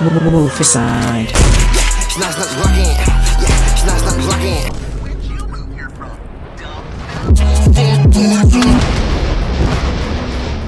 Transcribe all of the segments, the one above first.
Move aside.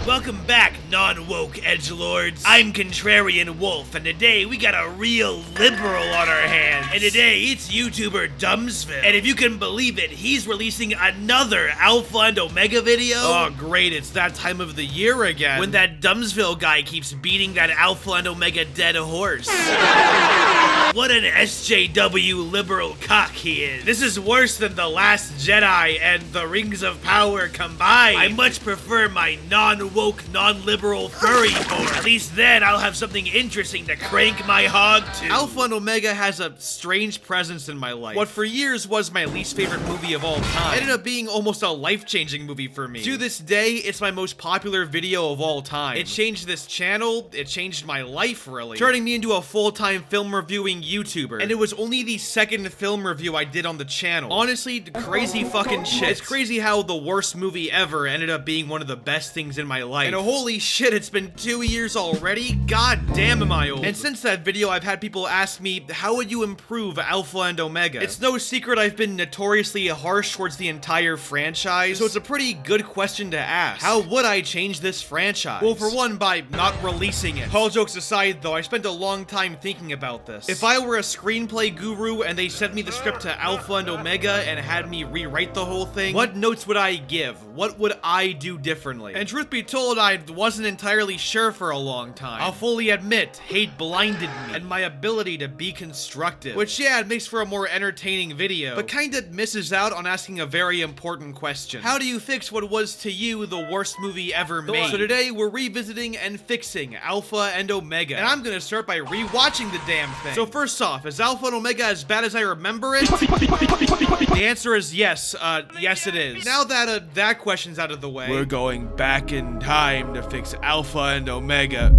Welcome back, non-woke edgelords. I'm Contrarian Wolf, and today we got a real liberal on our hands. And today, it's YouTuber Dumbsville. And if you can believe it, he's releasing another Alpha and Omega video. Oh great, it's that time of the year again, when that Dumbsville guy keeps beating that Alpha and Omega dead horse. What an SJW liberal cock he is. This is worse than The Last Jedi and The Rings of Power combined. I much prefer my non-woke, non-liberal furry porn. At least then I'll have something interesting to crank my hog to. Alpha and Omega has a strange presence in my life. What for years was my least favorite movie of all time ended up being almost a life-changing movie for me. To this day, it's my most popular video of all time. It changed this channel, it changed my life really, turning me into a full-time film reviewing YouTuber. And it was only the second film review I did on the channel. Honestly, crazy fucking shit. It's crazy how the worst movie ever ended up being one of the best things in my life. And holy shit, it's been 2 years already? God damn, am I old. And since that video, I've had people ask me, how would you improve Alpha and Omega? It's no secret I've been notoriously harsh towards the entire franchise, so it's a pretty good question to ask. How would I change this franchise? Well, for one, by not releasing it. All jokes aside, though, I spent a long time thinking about this. If I were a screenplay guru and they sent me the script to Alpha and Omega and had me rewrite the whole thing, what notes would I give? What would I do differently? And truth be told, I wasn't entirely sure for a long time. I'll fully admit, hate blinded me, and my ability to be constructive. Which, yeah, it makes for a more entertaining video, but kinda misses out on asking a very important question. How do you fix what was to you the worst movie ever made? So today, we're revisiting and fixing Alpha and Omega, and I'm gonna start by rewatching the damn thing. So first off, is Alpha and Omega as bad as I remember it? The answer is yes, yes it is. Now that that question's out of the way, we're going back in time to fix Alpha and Omega.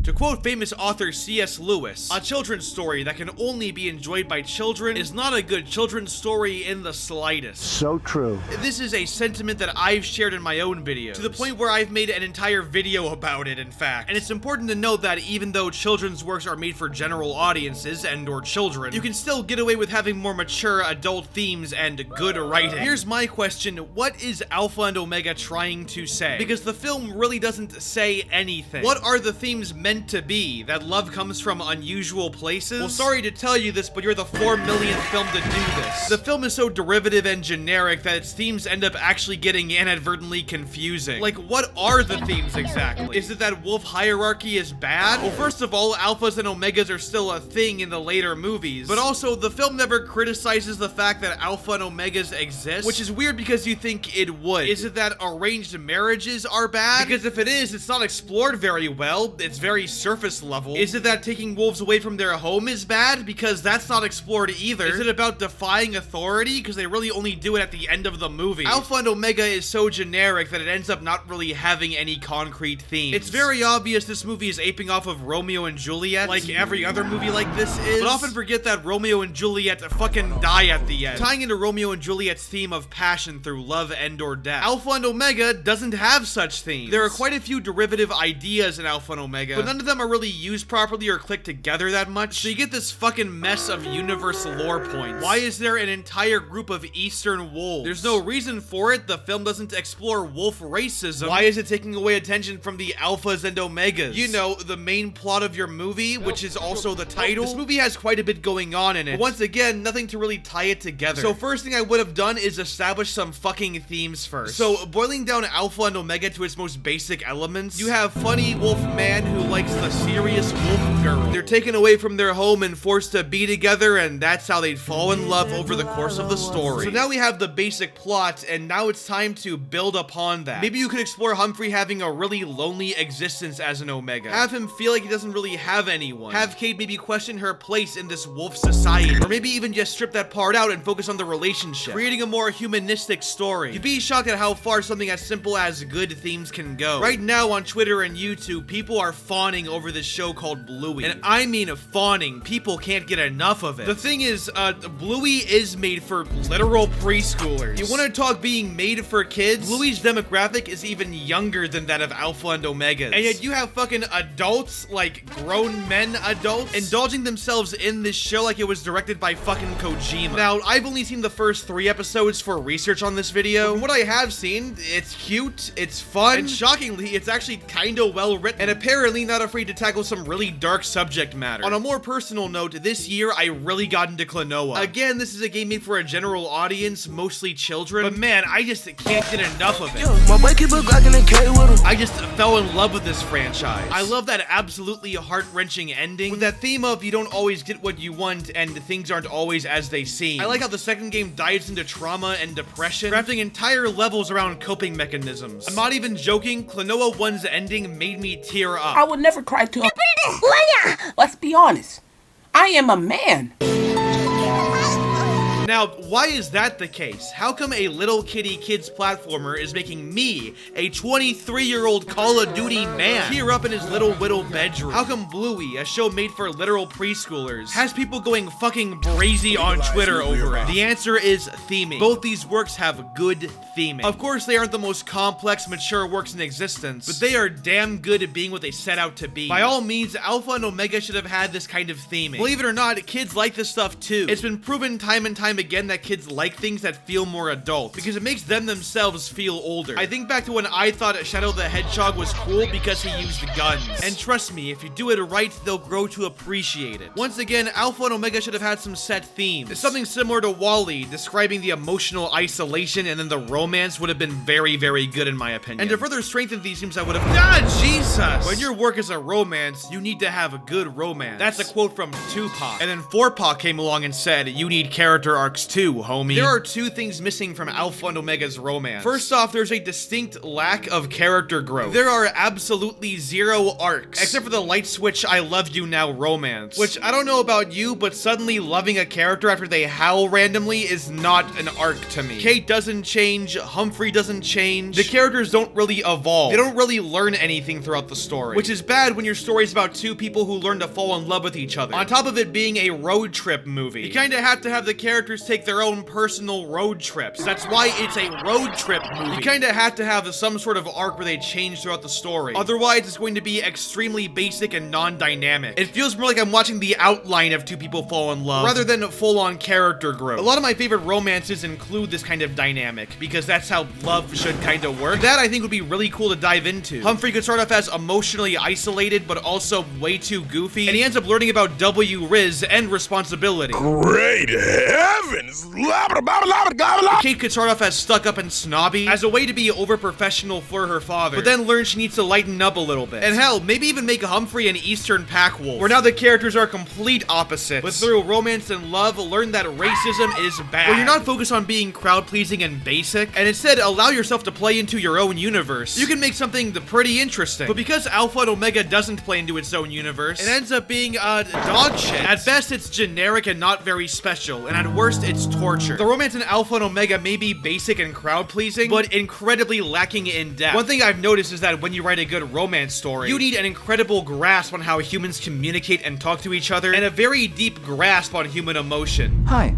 To quote famous author C.S. Lewis, a children's story that can only be enjoyed by children is not a good children's story in the slightest. So true. This is a sentiment that I've shared in my own videos, to the point where I've made an entire video about it, in fact. And it's important to note that even though children's works are made for general audiences and/or children, you can still get away with having more mature adult themes and good writing. Here's my question: what is Alpha and Omega trying to say? Because the film really doesn't say anything. What are the themes meant to be? That love comes from unusual places? Well, sorry to tell you this, but you're the 4 millionth film to do this. The film is so derivative and generic that its themes end up actually getting inadvertently confusing. Like, what are the themes exactly? Is it that wolf hierarchy is bad? Well, first of all, alphas and omegas are still a thing in the later movies, but also the film never criticizes the fact that alpha and omegas exist, which is weird because you think it would. Is it that arranged marriages are bad? Because if it is, it's not explored very well. It's very surface level. Is it that taking wolves away from their home is bad? Because that's not explored either. Is it about defying authority? Because they really only do it at the end of the movie. Alpha and Omega is so generic that it ends up not really having any concrete themes. It's very obvious this movie is aping off of Romeo and Juliet, like every other movie like this is, but often forget that Romeo and Juliet fucking die at the end, tying into Romeo and Juliet's theme of passion through love and or death. Alpha and Omega doesn't have such themes. There are quite a few derivative ideas in Alpha and Omega, but none of them are really used properly or click together that much, so you get this fucking mess of universe lore points. Why is there an entire group of Eastern wolves? There's no reason for it. The film doesn't explore wolf racism. Why is it taking away attention from the alphas and omegas? You know, the main plot of your movie, which is also the title. This movie has quite a bit going on in it, but once again, nothing to really tie it together. So first thing I would have done is establish some fucking themes first. So boiling down Alpha and Omega to its most basic elements, you have funny wolf man who likes the serious wolf girl. They're taken away from their home and forced to be together, and that's how they'd fall in love over the course of the story. So now we have the basic plot, and now it's time to build upon that. Maybe you could explore Humphrey having a really lonely existence as an Omega. Have him feel like he doesn't really have anyone. Have Kate maybe question her place in this wolf society. Or maybe even just strip that part out and focus on the relationship, creating a more humanistic story. You'd be shocked at how far something as simple as good themes can go. Right now on Twitter and YouTube, people are fawning fawning over this show called Bluey. And I mean fawning. People can't get enough of it. The thing is, Bluey is made for literal preschoolers. You want to talk being made for kids? Bluey's demographic is even younger than that of Alpha and Omega's. And yet you have fucking adults, like grown men adults, indulging themselves in this show like it was directed by fucking Kojima. Now, I've only seen the first 3 episodes for research on this video. From what I have seen, it's cute, it's fun, and shockingly, it's actually kinda well written, and apparently not afraid to tackle some really dark subject matter. On a more personal note, this year I really got into Klonoa. Again, this is a game made for a general audience, mostly children, but man, I just can't get enough of it. I just fell in love with this franchise. I love that absolutely heart-wrenching ending, with that theme of you don't always get what you want and things aren't always as they seem. I like how the second game dives into trauma and depression, crafting entire levels around coping mechanisms. I'm not even joking, Klonoa 1's ending made me tear up. I would never cry to a Let's be honest. I am a man. Now, why is that the case? How come a little kitty kids platformer is making me, a 23-year-old Call of Duty man, tear up in his little whittle bedroom? How come Bluey, a show made for literal preschoolers, has people going fucking brazy on Twitter over it? The answer is theming. Both these works have good theming. Of course, they aren't the most complex, mature works in existence, but they are damn good at being what they set out to be. By all means, Alpha and Omega should have had this kind of theming. Believe it or not, kids like this stuff too. It's been proven time and time again that kids like things that feel more adult because it makes them themselves feel older. I think back to when I thought Shadow the Hedgehog was cool because he used guns. And trust me, if you do it right, they'll grow to appreciate it. Once again, Alpha and Omega should have had some set themes. Something similar to WALL-E, describing the emotional isolation, and then the romance would have been very, very good in my opinion. And to further strengthen these themes, I would have— God, Jesus! When your work is a romance, you need to have a good romance. That's a quote from Tupac. And then 4Pac came along and said, you need character arcs too, homie. There are 2 things missing from Alpha and Omega's romance. First off, there's a distinct lack of character growth. There are absolutely 0 arcs, except for the light switch I love you now romance, which I don't know about you, but suddenly loving a character after they howl randomly is not an arc to me. Kate doesn't change, Humphrey doesn't change. The characters don't really evolve. They don't really learn anything throughout the story, which is bad when your story's about 2 people who learn to fall in love with each other. On top of it being a road trip movie, you kinda have to have the characters take their own personal road trips. That's why it's a road trip movie. You kinda have to have some sort of arc where they change throughout the story. Otherwise, it's going to be extremely basic and non-dynamic. It feels more like I'm watching the outline of 2 people fall in love, rather than full-on character growth. A lot of my favorite romances include this kind of dynamic, because that's how love should kinda work. That, I think, would be really cool to dive into. Humphrey could start off as emotionally isolated, but also way too goofy, and he ends up learning about W-Riz and responsibility. Great heavens! Kate could start off as stuck up and snobby, as a way to be over-professional for her father, but then learn she needs to lighten up a little bit. And hell, maybe even make Humphrey an Eastern Pack Wolf, where now the characters are complete opposites, but through romance and love, learn that racism is bad. Where you're not focused on being crowd-pleasing and basic, and instead allow yourself to play into your own universe. You can make something pretty interesting. But because Alpha and Omega doesn't play into its own universe, it ends up being, dog shit. At best, it's generic and not very special, and at worst, it's torture. The romance in Alpha and Omega may be basic and crowd-pleasing, but incredibly lacking in depth. One thing I've noticed is that when you write a good romance story, you need an incredible grasp on how humans communicate and talk to each other, and a very deep grasp on human emotion. Hi,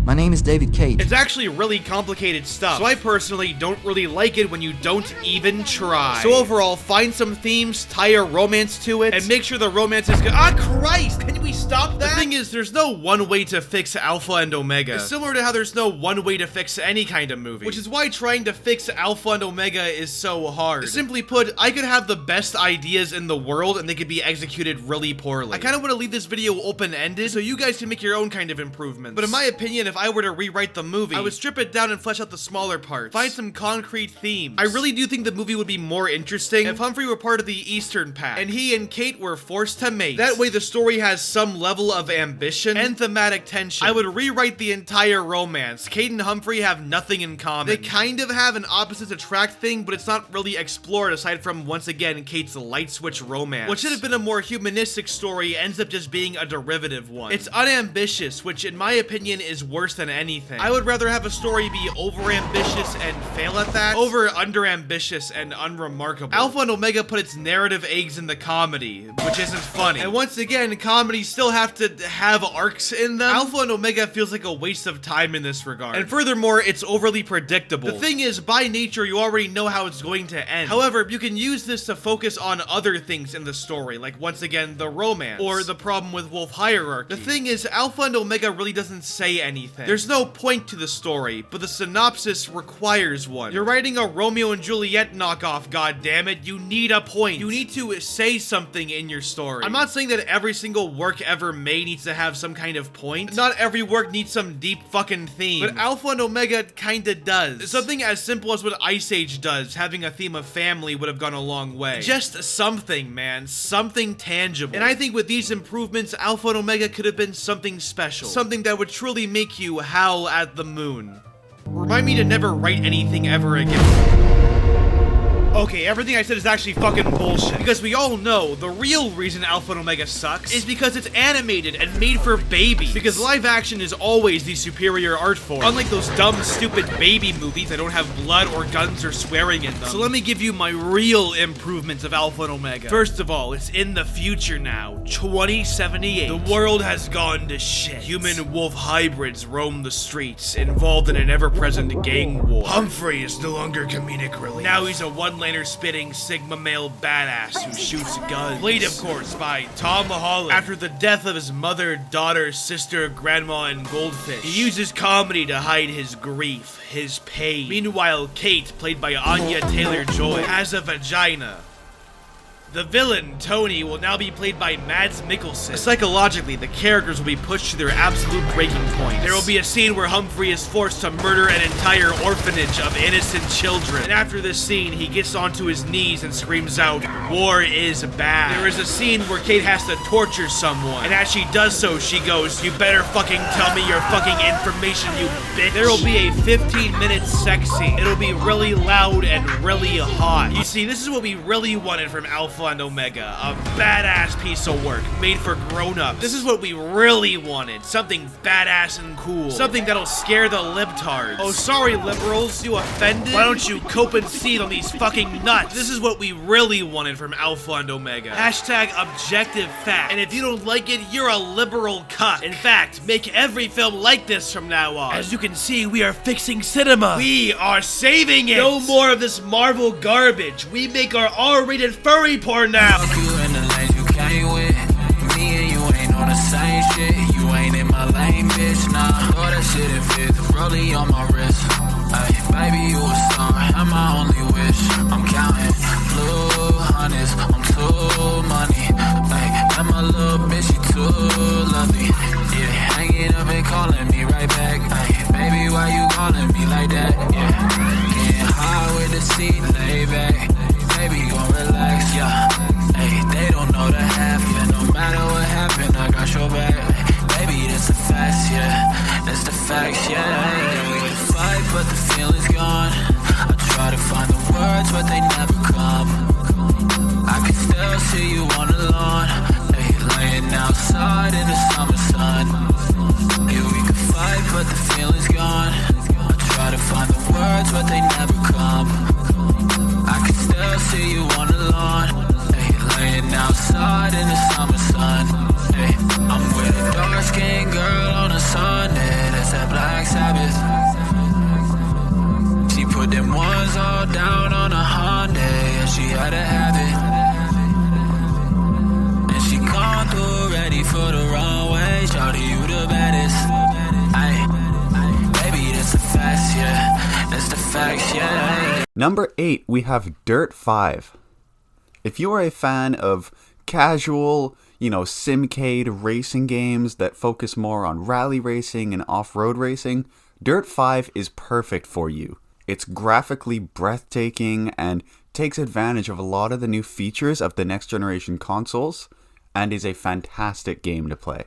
my name is David Cage. It's actually really complicated stuff, so I personally don't really like it when you don't even try. So overall, find some themes, tie a romance to it, and make sure the romance is good. Ah, Christ! Can we stop that? The thing is, there's no one way to fix Alpha and Omega. It's similar to how there's no one way to fix any kind of movie, which is why trying to fix Alpha and Omega is so hard. Simply put, I could have the best ideas in the world and they could be executed really poorly. I kind of want to leave this video open-ended so you guys can make your own kind of improvements. But in my opinion, if I were to rewrite the movie, I would strip it down and flesh out the smaller parts. Find some concrete themes. I really do think the movie would be more interesting if Humphrey were part of the Eastern Pack and he and Kate were forced to mate. That way the story has some level of ambition and thematic tension. I would rewrite the entire romance. Kate and Humphrey have nothing in common. They kind of have an opposites attract thing, but it's not really explored aside from, once again, Kate's light switch romance. What should have been a more humanistic story ends up just being a derivative one. It's unambitious, which in my opinion is worse worse than anything. I would rather have a story be overambitious and fail at that, over underambitious and unremarkable. Alpha and Omega put its narrative eggs in the comedy, which isn't funny. And once again, comedies still have to have arcs in them. Alpha and Omega feels like a waste of time in this regard. And furthermore, it's overly predictable. The thing is, by nature, you already know how it's going to end. However, you can use this to focus on other things in the story, like once again, the romance, or the problem with Wolf Hierarchy. The thing is, Alpha and Omega really doesn't say anything. There's no point to the story, but the synopsis requires one. You're writing a Romeo and Juliet knockoff, goddammit. You need a point. You need to say something in your story. I'm not saying that every single work ever made needs to have some kind of point. Not every work needs some deep fucking theme. But Alpha and Omega kinda does. Something as simple as what Ice Age does, having a theme of family, would have gone a long way. Just something, man. Something tangible. And I think with these improvements, Alpha and Omega could have been something special. Something that would truly make you howl at the moon. Remind me to never write anything ever again. Okay, everything I said is actually fucking bullshit. Because we all know the real reason Alpha and Omega sucks is because it's animated and made for babies. Because live action is always the superior art form. Unlike those dumb, stupid baby movies that don't have blood or guns or swearing in them. So let me give you my real improvements of Alpha and Omega. First of all, it's in the future now. 2078. The world has gone to shit. Human-wolf hybrids roam the streets, involved in an ever-present gang war. Humphrey is no longer comedic relief. Now he's a one-liner spitting Sigma male badass who shoots guns. Played, of course, by Tom Holland. After the death of his mother, daughter, sister, grandma, and goldfish, he uses comedy to hide his grief, his pain. Meanwhile, Kate, played by Anya Taylor-Joy, has a vagina. The villain, Tony, will now be played by Mads Mikkelsen. Psychologically, the characters will be pushed to their absolute breaking point. There will be a scene where Humphrey is forced to murder an entire orphanage of innocent children. And after this scene, he gets onto his knees and screams out, "War is bad." There is a scene where Kate has to torture someone. And as she does so, she goes, "You better fucking tell me your fucking information, you bitch." There will be a 15-minute sex scene. It'll be really loud and really hot. You see, this is what we really wanted from Alpha and Omega, a badass piece of work made for grown-ups. This is what we really wanted, something badass and cool, something that'll scare the libtards. Oh, sorry, liberals, you offended? Why don't you cope and seethe on these fucking nuts? This is what we really wanted from Alpha and Omega. Hashtag objective fact. And if you don't like it, you're a liberal cuck. In fact, make every film like this from now on. As you can see, we are fixing cinema. We are saving it. No more of this Marvel garbage. We make our R-rated furry porn now. Fuck you in the lanes you came with. Me and you ain't on the same shit. You ain't in my lane, bitch. Nah, throw that shit in fifth. Rollie on my wrist. Ay, baby, you a star. I'm my only wish. I'm counting blue hundreds. I'm too money. Ay, and my little bitch, she too lovely. Yeah, hanging up and calling me right back. Ay, baby, why you calling me like that? Yeah, getting high with the seat laid back. Baby, gon' relax, yeah. Hey, they don't know the half, yeah. No matter what happened, I got your back. Baby, that's the facts, yeah. That's the facts, yeah. Yeah, we can fight, but the feeling's gone. I try to find the words, but they never come. I can still see you on the lawn. Hey, laying outside in the summer sun. Yeah, we can fight, but the feeling's gone. I try to find the words, but they never come. I can still see you on the lawn, hey, laying outside in the summer sun. Hey, I'm with a dark-skinned girl on a Sunday, that's that Black Sabbath. She put them ones all down on a Hyundai, and she had to have it. And she gone through, ready for the runway. Shawty, you the baddest. Ay, baby, that's the facts, yeah. That's the facts, yeah. Number 8, we have Dirt 5. If you are a fan of casual, simcade racing games that focus more on rally racing and off-road racing, Dirt 5 is perfect for you. It's graphically breathtaking and takes advantage of a lot of the new features of the next generation consoles and is a fantastic game to play.